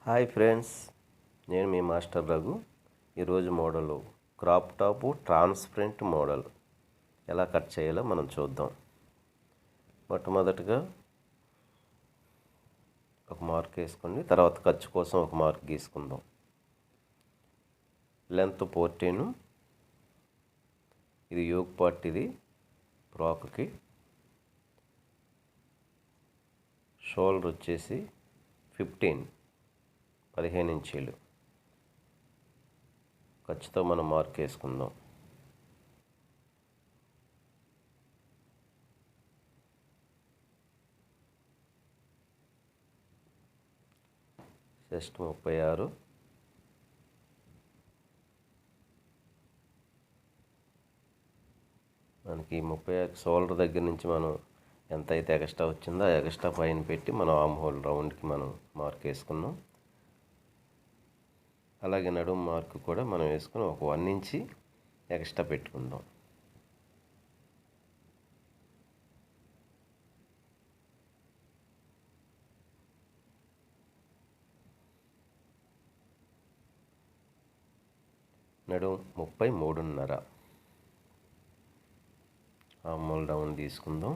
Hi friends, నేను మీ master Raghu. ఈరోజు model crop top transparent model ఎలా కట్ చేయాలో మనం చూద్దాం. మొట్టమొదటిగా ఒక మార్క్ వేసుకోండి, తర్వాత ఖర్చు కోసం ఒక మార్క్ గీసుకుందాం. లెంత్ 14, ఇది యోక్ పార్ట్, ఇది ఫ్రాక్కి. షోల్డర్ వచ్చేసి 15 ఇంచీలు. ఖర్చుతో మనం మార్క్ వేసుకుందాం. చెస్ట్ 36, మనకి 36 షోల్డర్ దగ్గర నుంచి మనం ఎంత అయితే ఎక్స్ట్రా వచ్చిందో ఆ ఎక్స్ట్రా పైన పెట్టి మనం ఆర్మ్ హోల్ రౌండ్కి మనం మార్క్ వేసుకున్నాం. అలాగే నడుము మార్క్ కూడా మనం వేసుకుని ఒక 1 ఇంచి ఎక్స్ట్రా పెట్టుకుందాం. నడుము 33.5. ఆర్మ్ హోల్ రౌండ్ తీసుకుందాం.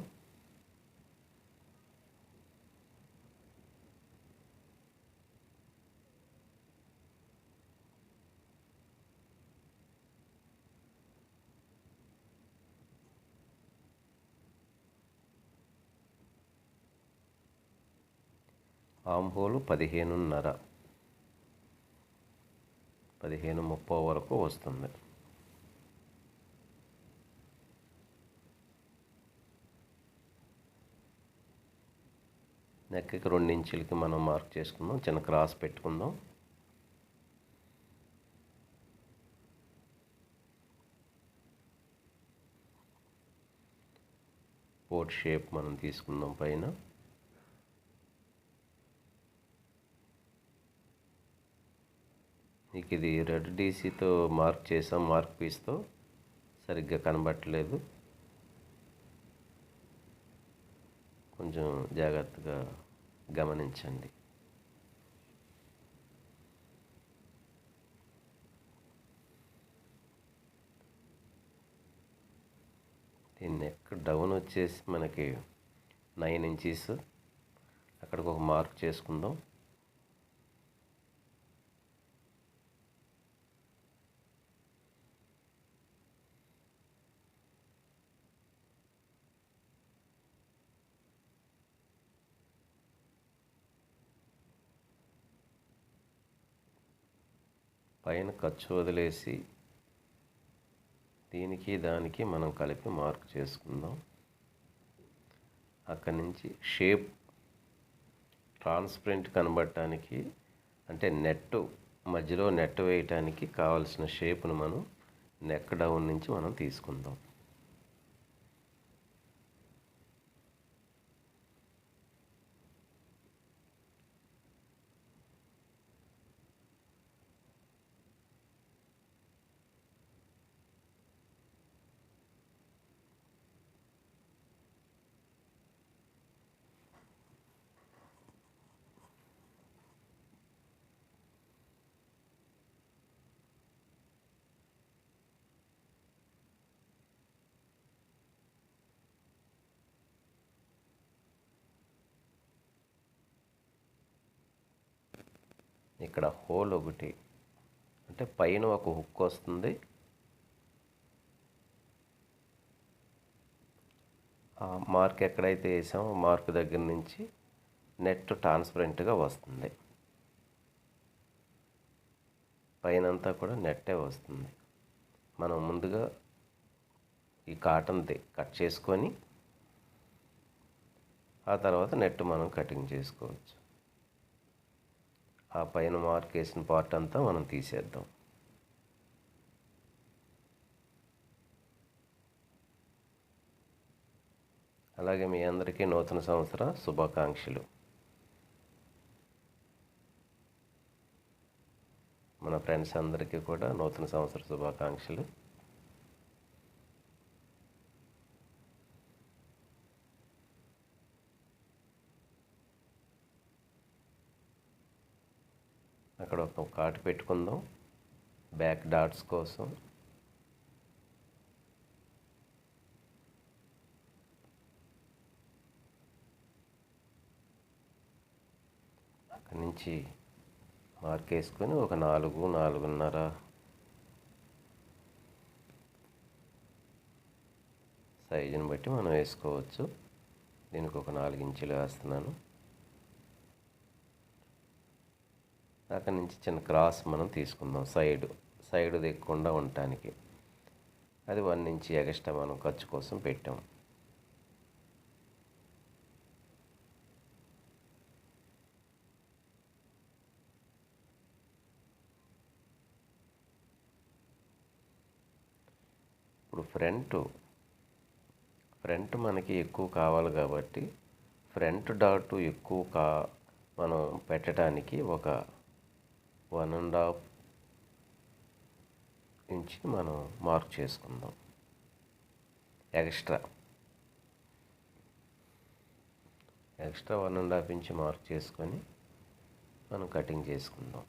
ఆర్మ్ హోల్ 15.5, 15:30 వరకు వస్తుంది. నెక్కి 2 ఇంచులకి మనం మార్క్ చేసుకుందాం. చిన్న క్రాస్ పెట్టుకుందాం. పోర్ట్ షేప్ మనం తీసుకుందాం. పైన ఇది రెడ్ డీసీతో మార్క్ చేసాం. మార్క్ పీస్తో సరిగ్గా కనబట్టలేదు, కొంచెం జాగ్రత్తగా గమనించండి. దీని నెక్ డౌన్ వచ్చేసి మనకి 9 ఇంచీస్. అక్కడికి ఒక మార్క్ చేసుకుందాం. పైన ఖర్చు వదిలేసి దీనికి దానికి మనం కలిపి మార్క్ చేసుకుందాం. అక్కడి నుంచి షేప్ ట్రాన్స్పరెంట్ కనబడటానికి, అంటే నెట్ మధ్యలో నెట్ వేయటానికి కావాల్సిన షేప్ను మనం నెక్ డౌన్ నుంచి మనం తీసుకుందాం. ఇక్కడ హోల్ ఒకటి, అంటే పైన ఒక హుక్ వస్తుంది. ఆ మార్క్ ఎక్కడైతే వేసామో మార్క్ దగ్గర నుంచి నెట్ ట్రాన్స్పరెంట్గా వస్తుంది. పైనంతా కూడా నెట్టే వస్తుంది. మనం ముందుగా ఈ కాటన్ది కట్ చేసుకొని ఆ తర్వాత నెట్ మనం కటింగ్ చేసుకోవచ్చు. ఆ పైన మార్క్ వేసిన పార్ట్ అంతా మనం తీసేద్దాం. అలాగే మీ అందరికీ నూతన సంవత్సర శుభాకాంక్షలు. మన ఫ్రెండ్స్ అందరికీ కూడా నూతన సంవత్సర శుభాకాంక్షలు. అక్కడ ఒక కాటు పెట్టుకుందాం బ్యాక్ డాట్స్ కోసం. అక్కడి నుంచి మార్క్ వేసుకొని ఒక 4.5 సైజుని బట్టి మనం వేసుకోవచ్చు. దీనికి ఒక 4 ఇంచులు వేస్తున్నాను. అక్కడి నుంచి చిన్న క్రాస్ మనం తీసుకుందాం సైడ్ దిక్కకుండా ఉండటానికి. అది 1 ఇంచ్ ఎక్స్ట్రా మనం ఖర్చు కోసం పెట్టాం. ఇప్పుడు ఫ్రంట్ మనకి ఎక్కువ కావాలి కాబట్టి ఫ్రంట్ డాట్ ఎక్కువ మనం పెట్టడానికి ఒక 1.5 ఇంచ్ మనం మార్క్ చేసుకుందాం ఎక్స్ట్రా 1.5 ఇంచ్ మార్క్ చేసుకొని మనం కటింగ్ చేసుకుందాం.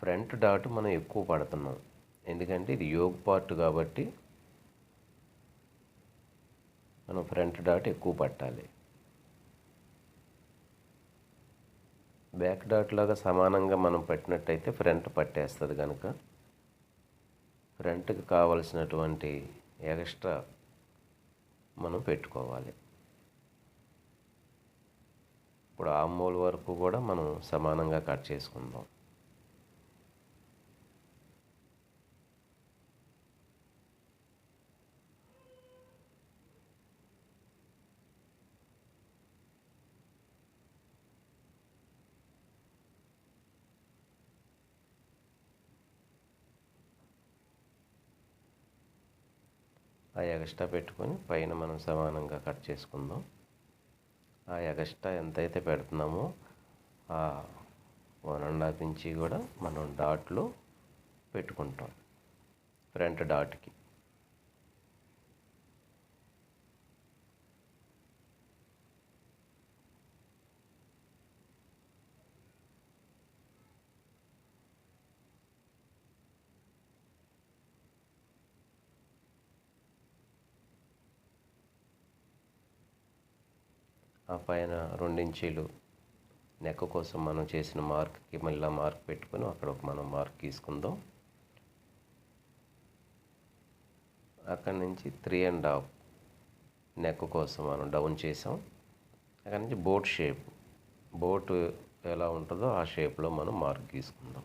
ఫ్రంట్ డాట్ మనం ఎక్కువ పడుతున్నాం ఎందుకంటే ఇది యోగ్ పార్ట్ కాబట్టి మనం ఫ్రంట్ డాట్ ఎక్కువ పట్టాలి. బ్యాక్ డాట్ లాగా సమానంగా మనం పెట్టినట్టయితే ఫ్రంట్ పట్టేస్తుంది కనుక ఫ్రంట్కి కావలసినటువంటి ఎక్స్ట్రా మనం పెట్టుకోవాలి. ఇప్పుడు ఆర్మ్ హోల్ వరకు కూడా మనం సమానంగా కట్ చేసుకుందాం. ఆ ఎక్స్ట్రా పెట్టుకొని పైన మనం సమానంగా కట్ చేసుకుందాం. ఆ ఎక్స్ట్రా ఎంతైతే పెడుతున్నామో ఆ 1.5 ఇంచ్ కూడా మనం డాట్లో పెట్టుకుంటాం ఫ్రంట్ డాట్కి. ఆ పైన 2 ఇంచీలు నెక్ కోసం మనం చేసిన మార్క్కి మళ్ళీ మార్క్ పెట్టుకొని అక్కడ ఒక మనం మార్క్ తీసుకుందాం. అక్కడి నుంచి 3.5 నెక్ కోసం మనం డౌన్ చేసాం. అక్కడి నుంచి బోట్ ఎలా ఉంటుందో ఆ షేప్లో మనం మార్క్ తీసుకుందాం.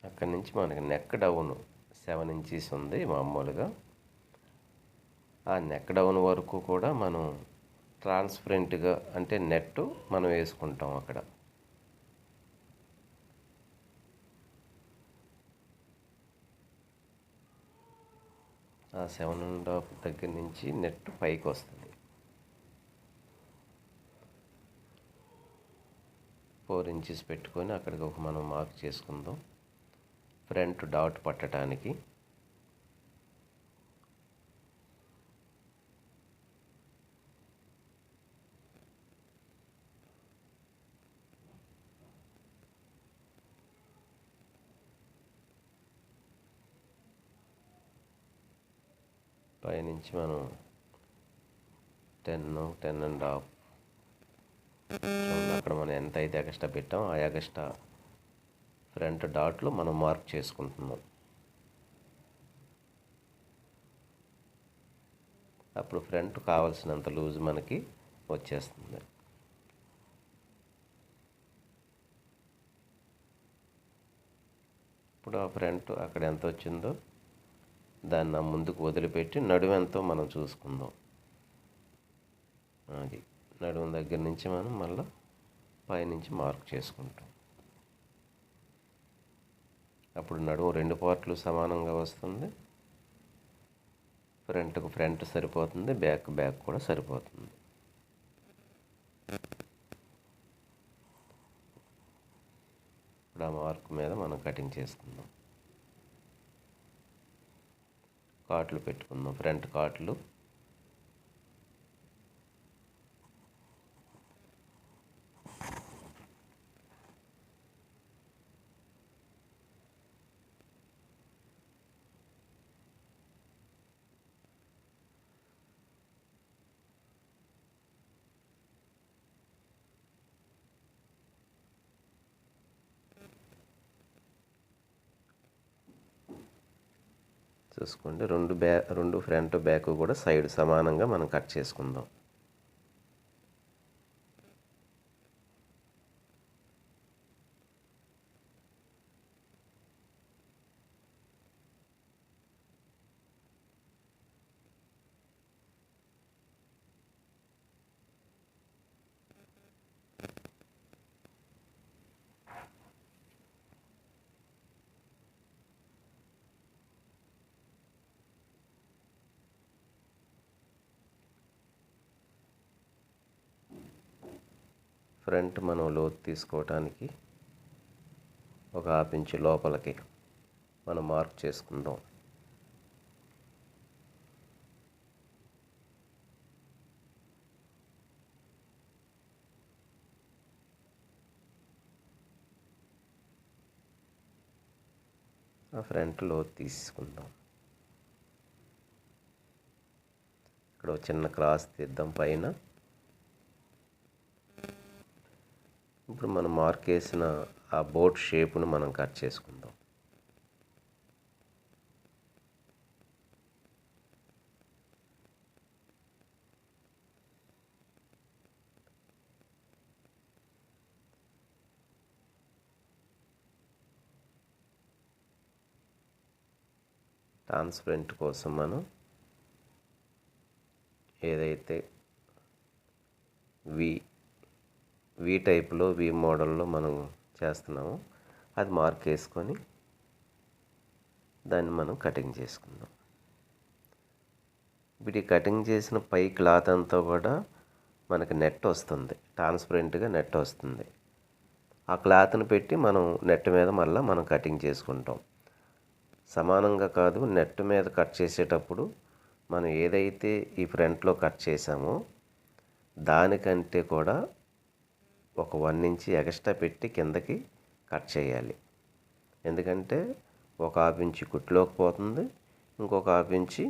అక్కడి నుంచి మనకి నెక్ డౌన్ 7 ఇంచెస్ ఉంది మామూలుగా. ఆ నెక్ డౌన్ వరకు కూడా మనం ట్రాన్స్పరెంట్గా అంటే నెట్ మనం వేసుకుంటాం అక్కడ. ఆ 7.5 దగ్గర నుంచి నెట్ పైకి వస్తుంది. 4 ఇంచెస్ పెట్టుకొని అక్కడికి ఒక మనం మార్క్ చేసుకుందాం ఫ్రంట్ డాట్ పట్టడానికి. పైనుంచి మనం 10.5 అక్కడ మనం ఎంత అయితే ఎక్స్ట్రా పెట్టామో ఆ ఎక్స్ట్రా ఫ్రంట్ డాట్లో మనం మార్క్ చేసుకుంటున్నాం. అప్పుడు ఫ్రంట్ కావాల్సినంత లూజ్ మనకి వచ్చేస్తుంది. ఇప్పుడు ఆ ఫ్రంట్ అక్కడ ఎంత వచ్చిందో దాన్ని ముందుకు వదిలిపెట్టి నడుము ఎంతో మనం చూసుకుందాం. అది నడుము దగ్గర నుంచి మనం మళ్ళీ పైనుంచి మార్క్ చేసుకుంటాం. అప్పుడు నడుము 2 పార్ట్లు సమానంగా వస్తుంది. ఫ్రంట్కు ఫ్రంట్ సరిపోతుంది, బ్యాక్ కూడా సరిపోతుంది. ఇప్పుడు ఆ మార్క్ మీద మనం కటింగ్ చేసుకుందాం. కాట్లు పెట్టుకుందాం, ఫ్రంట్ కాట్లు. చూసుకోండి, రెండు ఫ్రంట్ బ్యాక్ కూడా సైడ్ సమానంగా మనం కట్ చేసుకుందాం. ఫ్రంట్ మనం లోతు తీసుకోవటానికి ఒక ½ ఇంచు లోపలికి మనం మార్క్ చేసుకుందాం. ఆ ఫ్రంట్ లోతు తీసుకుందాం. ఇక్కడ చిన్న క్రాస్ తీద్దాం పైన. ఇప్పుడు మనం మార్క్ వేసిన ఆ బోట్ షేప్ను మనం కట్ చేసుకుందాం. ట్రాన్స్పరెంట్ కోసం మనం ఏదైతే వి టైప్లో వి మోడల్లో మనం చేస్తున్నామో అది మార్క్ వేసుకొని దాన్ని మనం కటింగ్ చేసుకుందాం. ఇప్పుడు ఈ కటింగ్ చేసిన పై క్లాత్ అంతా కూడా మనకి నెట్ వస్తుంది, ట్రాన్స్పరెంట్గా నెట్ వస్తుంది. ఆ క్లాత్ని పెట్టి మనం నెట్ మీద మళ్ళీ మనం కటింగ్ చేసుకుంటాం. సమానంగా కాదు, నెట్ మీద కట్ చేసేటప్పుడు మనం ఏదైతే ఈ ఫ్రంట్లో కట్ చేసామో దానికంటే కూడా ఒక 1 ఇంచ్ ఎక్స్ట్రా పెట్టి కిందకి కట్ చేయాలి. ఎందుకంటే ఒక ½ ఇంచు కుట్టులోకి పోతుంది, ఇంకొక ½ ఇంచు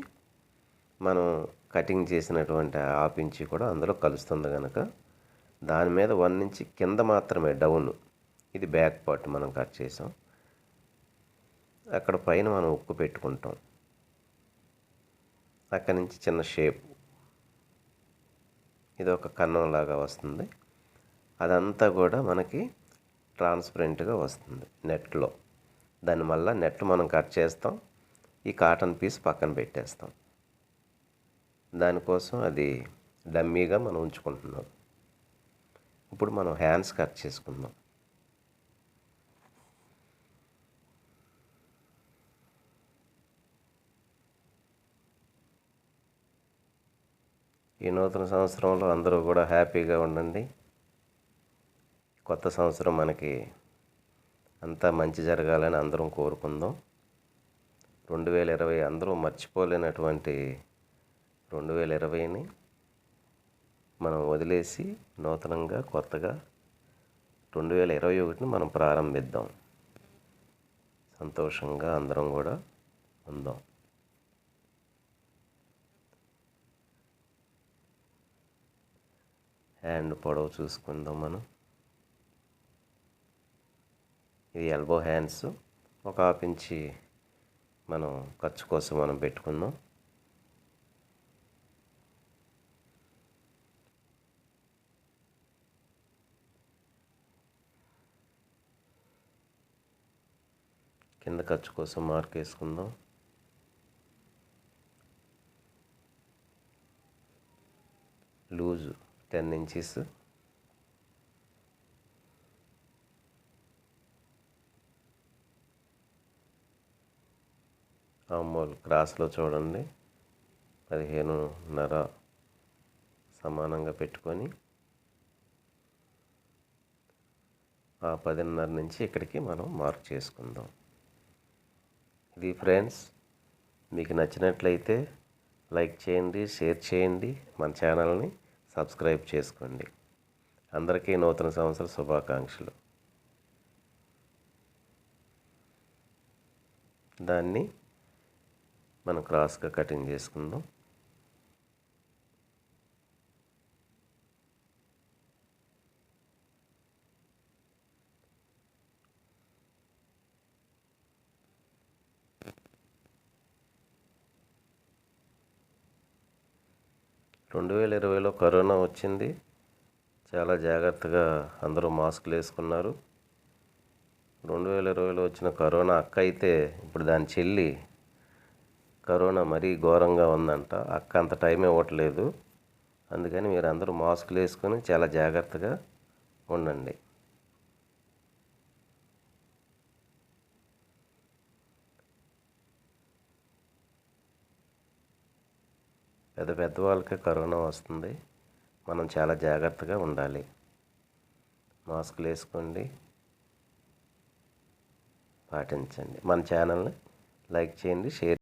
మనం కటింగ్ చేసినటువంటి ½ ఇంచు కూడా అందులో కలుస్తుంది కనుక దాని మీద 1 ఇంచ్ కింద మాత్రమే డౌన్. ఇది బ్యాక్ పార్ట్ మనం కట్ చేసాం. అక్కడ పైన మనం ఉక్కు పెట్టుకుంటాం. అక్కడి నుంచి చిన్న షేప్, ఇది ఒక కన్నంలాగా వస్తుంది. అదంతా కూడా మనకి ట్రాన్స్పరెంట్గా వస్తుంది నెట్లో. దానివల్ల నెట్ మనం కట్ చేస్తాం, ఈ కాటన్ పీస్ పక్కన పెట్టేస్తాం. దానికోసం అది డమ్మీగా మనం ఉంచుకుంటున్నాం. ఇప్పుడు మనం హ్యాండ్స్ కట్ చేసుకుందాం. ఈ నూతన సంవత్సరంలో అందరూ కూడా హ్యాపీగా ఉండండి. కొత్త సంవత్సరం మనకి అంతా మంచి జరగాలని అందరం కోరుకుందాం. 2020 అందరూ మర్చిపోలేనటువంటి 2020ని మనం వదిలేసి నూతనంగా కొత్తగా 2021ని మనం ప్రారంభిద్దాం. సంతోషంగా అందరం కూడా ఉందాం. హ్యాండ్ పొడవు చూసుకుందాం మనం. ఇది ఎల్బో హ్యాండ్స్. ఒక ½ ఇంచ్ మనం ఖర్చు కోసం మనం పెట్టుకుందాం. కింద ఖర్చు కోసం మార్క్ వేసుకుందాం. Loose 10 inches. ఆర్మ్హోల్ క్రాస్లో చూడండి 15.5 సమానంగా పెట్టుకొని ఆ 10:30 నుంచి ఇక్కడికి మనం మార్క్ చేసుకుందాం. ఇది ఫ్రెండ్స్, మీకు నచ్చినట్లయితే లైక్ చేయండి, షేర్ చేయండి, మన ఛానల్ని సబ్స్క్రైబ్ చేసుకోండి. అందరికీ నూతన సంవత్సర శుభాకాంక్షలు. దాన్ని మనం క్రాస్గా కటింగ్ చేసుకుందాం. రెండు 2020లో కరోనా వచ్చింది. చాలా జాగ్రత్తగా అందరూ మాస్కులు వేసుకున్నారు. 2020లో వచ్చిన కరోనా అక్క అయితే ఇప్పుడు దాని చెల్లి కరోనా మరీ ఘోరంగా ఉందంట. అక్క అంత టైం ఇవ్వట్లేదు. అందుకని మీరు అందరూ మాస్కులు వేసుకొని చాలా జాగ్రత్తగా ఉండండి. పెద్ద వాళ్ళకే కరోనా వస్తుంది. మనం చాలా జాగ్రత్తగా ఉండాలి. మాస్కులు వేసుకోండి, పాటించండి. మన ఛానల్ని లైక్ చేయండి, షేర్